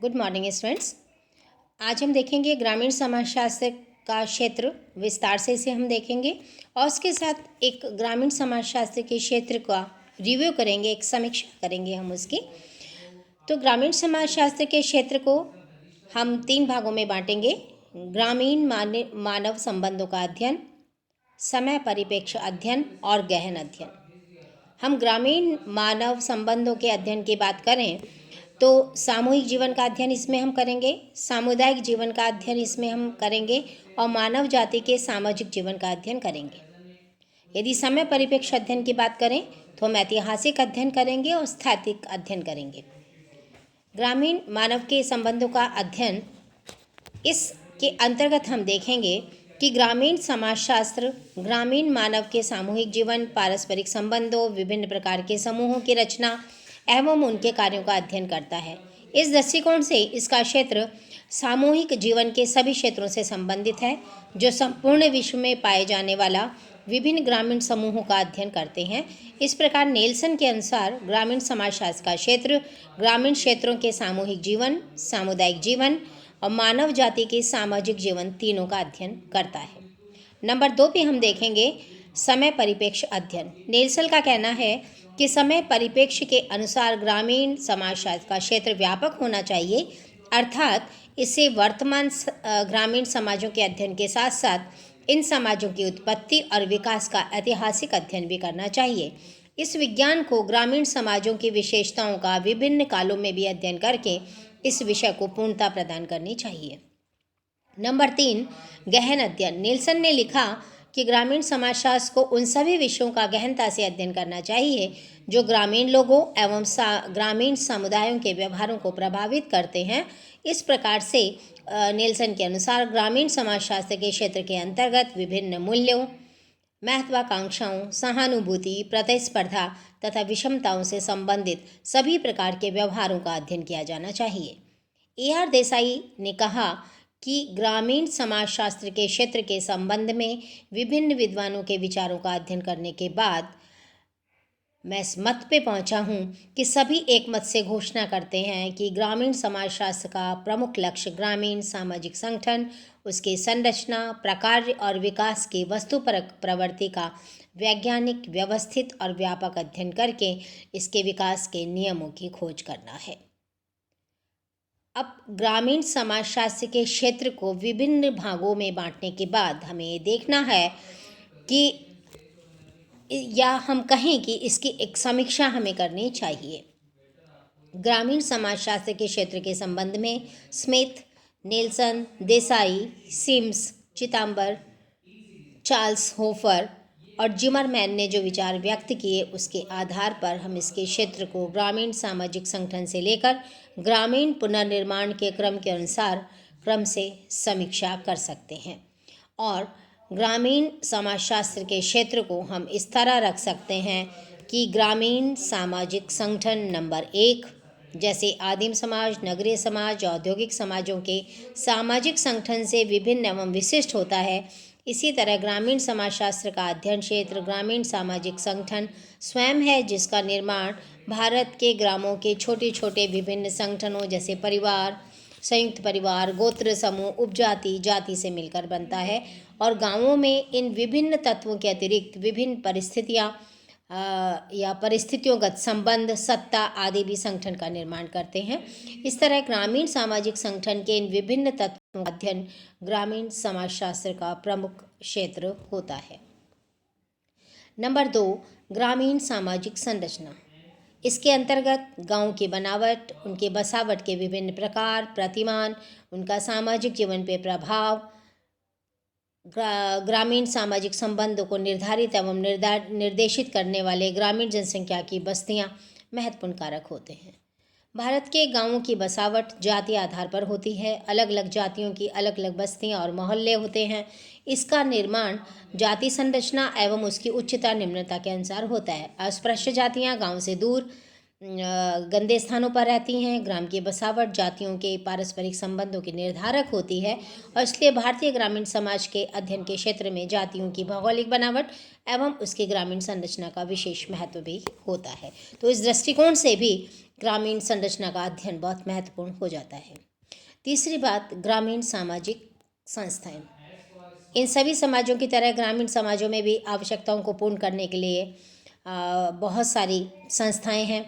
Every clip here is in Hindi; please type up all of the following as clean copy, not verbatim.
Good morning students. आज हम देखेंगे ग्रामीण समाजशास्त्र का क्षेत्र विस्तार से इसे हम देखेंगे और उसके साथ एक ग्रामीण समाजशास्त्र के क्षेत्र का रिव्यू करेंगे, एक समीक्षा करेंगे हम उसकी। तो ग्रामीण समाजशास्त्र के क्षेत्र को हम 3 भागों में बांटेंगे। ग्रामीण मानव संबंधों का अध्ययन, समय परिप्रेक्ष्य अध्ययन और गहन अध्ययन। हम ग्रामीण मानव संबंधों के अध्ययन की बात करें तो सामूहिक जीवन का अध्ययन इसमें हम करेंगे, सामुदायिक जीवन का अध्ययन इसमें हम करेंगे और मानव जाति के सामाजिक जीवन का अध्ययन करेंगे। यदि समय परिप्रेक्ष्य अध्ययन की बात करें तो हम ऐतिहासिक अध्ययन करेंगे और स्थैतिक अध्ययन करेंगे। ग्रामीण मानव के संबंधों का अध्ययन, इसके अंतर्गत हम देखेंगे कि ग्रामीण समाजशास्त्र ग्रामीण मानव के सामूहिक जीवन, पारस्परिक संबंधों, विभिन्न प्रकार के समूहों की रचना एवं उनके कार्यों का अध्ययन करता है। इस दृष्टिकोण से इसका क्षेत्र सामूहिक जीवन के सभी क्षेत्रों से संबंधित है, जो संपूर्ण विश्व में पाए जाने वाला विभिन्न ग्रामीण समूहों का अध्ययन करते हैं। इस प्रकार नेल्सन के अनुसार ग्रामीण समाजशास्त्र का क्षेत्र ग्रामीण क्षेत्रों के सामूहिक जीवन, सामुदायिक जीवन और मानव जाति के सामाजिक जीवन तीनों का अध्ययन करता है। नंबर 2 पे हम देखेंगे समय परिप्रेक्ष्य अध्ययन। नेल्सन का कहना है कि समय परिप्रेक्ष्य के अनुसार ग्रामीण समाजशास्त्र का क्षेत्र व्यापक होना चाहिए, अर्थात इससे वर्तमान ग्रामीण समाजों के अध्ययन के साथ साथ इन समाजों की उत्पत्ति और विकास का ऐतिहासिक अध्ययन भी करना चाहिए। इस विज्ञान को ग्रामीण समाजों की विशेषताओं का विभिन्न कालों में भी अध्ययन करके इस विषय को पूर्णता प्रदान करनी चाहिए। नंबर 3, गहन अध्ययन। नेल्सन ने लिखा कि ग्रामीण समाजशास्त्र को उन सभी विषयों का गहनता से अध्ययन करना चाहिए जो ग्रामीण लोगों एवं ग्रामीण समुदायों के व्यवहारों को प्रभावित करते हैं। इस प्रकार से नेल्सन के अनुसार ग्रामीण समाजशास्त्र के क्षेत्र के अंतर्गत विभिन्न मूल्यों, महत्वाकांक्षाओं, सहानुभूति, प्रतिस्पर्धा तथा विषमताओं से संबंधित सभी प्रकार के व्यवहारों का अध्ययन किया जाना चाहिए। AR देसाई ने कहा कि ग्रामीण समाजशास्त्र के क्षेत्र के संबंध में विभिन्न विद्वानों के विचारों का अध्ययन करने के बाद मैं इस मत पे पहुंचा हूं कि सभी एक मत से घोषणा करते हैं कि ग्रामीण समाजशास्त्र का प्रमुख लक्ष्य ग्रामीण सामाजिक संगठन, उसकी संरचना, प्रकार और विकास की वस्तुपरक प्रवृत्ति का वैज्ञानिक, व्यवस्थित और व्यापक अध्ययन करके इसके विकास के नियमों की खोज करना है। अब ग्रामीण समाजशास्त्र के क्षेत्र को विभिन्न भागों में बांटने के बाद हमें ये देखना है कि, या हम कहें कि इसकी एक समीक्षा हमें करनी चाहिए। ग्रामीण समाजशास्त्र के क्षेत्र के संबंध में Smith, Nelson, Desai, Sims, Chidambar, Charles Hoffer और जिमरमैन ने जो विचार व्यक्त किए, उसके आधार पर हम इसके क्षेत्र को ग्रामीण सामाजिक संगठन से लेकर ग्रामीण पुनर्निर्माण के क्रम के अनुसार क्रम से समीक्षा कर सकते हैं। और ग्रामीण समाजशास्त्र के क्षेत्र को हम इस तरह रख सकते हैं कि ग्रामीण सामाजिक संगठन नंबर 1, जैसे आदिम समाज, नगरीय समाज, औद्योगिक समाजों के सामाजिक संगठन से विभिन्न एवं विशिष्ट होता है, इसी तरह ग्रामीण समाजशास्त्र का अध्ययन क्षेत्र ग्रामीण सामाजिक संगठन स्वयं है, जिसका निर्माण भारत के ग्रामों के छोटे छोटे विभिन्न संगठनों जैसे परिवार, संयुक्त परिवार, गोत्र समूह, उपजाति, जाति से मिलकर बनता है। और गांवों में इन विभिन्न तत्वों के अतिरिक्त विभिन्न परिस्थितियां या परिस्थितियोंगत संबंध, सत्ता आदि भी संगठन का निर्माण करते हैं। इस तरह ग्रामीण सामाजिक संगठन के इन विभिन्न तत्वों का अध्ययन ग्रामीण समाजशास्त्र का प्रमुख क्षेत्र होता है। नंबर 2, ग्रामीण सामाजिक संरचना। इसके अंतर्गत गांव की बनावट, उनके बसावट के विभिन्न प्रकार, प्रतिमान, उनका सामाजिक जीवन पे प्रभाव, ग्रामीण सामाजिक संबंधों को निर्धारित एवं निर्देशित करने वाले ग्रामीण जनसंख्या की बस्तियां महत्वपूर्ण कारक होते हैं। भारत के गांवों की बसावट जातीय आधार पर होती है। अलग अलग जातियों की अलग अलग बस्तियां और मोहल्ले होते हैं। इसका निर्माण जाति संरचना एवं उसकी उच्चता निम्नता के अनुसार होता है। अस्पृश्य जातियां गांव से दूर गंदे स्थानों पर रहती हैं। ग्राम की बसावट जातियों के पारस्परिक संबंधों की निर्धारक होती है और इसलिए भारतीय ग्रामीण समाज के अध्ययन के क्षेत्र में जातियों की भौगोलिक बनावट एवं उसकी ग्रामीण संरचना का विशेष महत्व भी होता है। तो इस दृष्टिकोण से भी ग्रामीण संरचना का अध्ययन बहुत महत्वपूर्ण हो जाता है। तीसरी बात, ग्रामीण सामाजिक संस्थाएं। इन सभी समाजों की तरह ग्रामीण समाजों में भी आवश्यकताओं को पूर्ण करने के लिए बहुत सारी संस्थाएं हैं।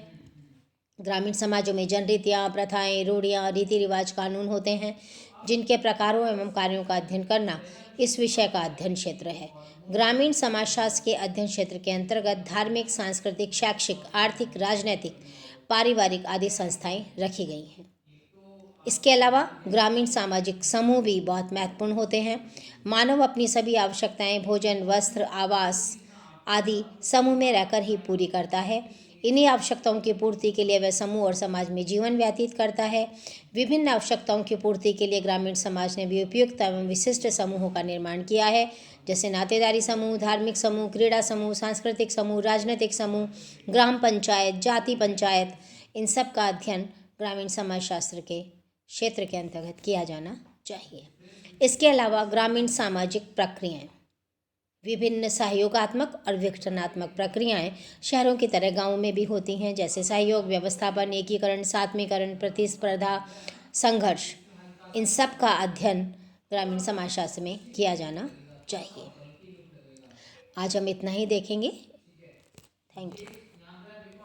ग्रामीण समाजों में जनरीतियाँ, प्रथाएं, रूढ़ियाँ, रीति रिवाज, कानून होते हैं, जिनके प्रकारों एवं कार्यों का अध्ययन करना इस विषय का अध्ययन क्षेत्र है। ग्रामीण समाजशास्त्र के अध्ययन क्षेत्र के अंतर्गत धार्मिक, सांस्कृतिक, शैक्षिक, आर्थिक, राजनैतिक, पारिवारिक आदि संस्थाएं रखी गई हैं। इसके अलावा ग्रामीण सामाजिक समूह भी बहुत महत्वपूर्ण होते हैं। मानव अपनी सभी आवश्यकताएं भोजन, वस्त्र, आवास आदि समूह में रहकर ही पूरी करता है। इन्हीं आवश्यकताओं की पूर्ति के लिए वह समूह और समाज में जीवन व्यतीत करता है। विभिन्न आवश्यकताओं की पूर्ति के लिए ग्रामीण समाज ने भी उपयुक्त एवं विशिष्ट समूहों का निर्माण किया है, जैसे नातेदारी समूह, धार्मिक समूह, क्रीड़ा समूह, सांस्कृतिक समूह, राजनीतिक समूह, ग्राम पंचायत, जाति पंचायत। इन सब का अध्ययन ग्रामीण समाजशास्त्र के क्षेत्र के अंतर्गत किया जाना चाहिए। इसके अलावा ग्रामीण सामाजिक प्रक्रियाएं, विभिन्न सहयोगात्मक और विघटनात्मक प्रक्रियाएं शहरों की तरह गांवों में भी होती हैं, जैसे सहयोग, व्यवस्थापन, एकीकरण, सात्मीकरण, प्रतिस्पर्धा, संघर्ष। इन सब का अध्ययन ग्रामीण समाजशास्त्र में किया जाना चाहिए। आज हम इतना ही देखेंगे। Thank you.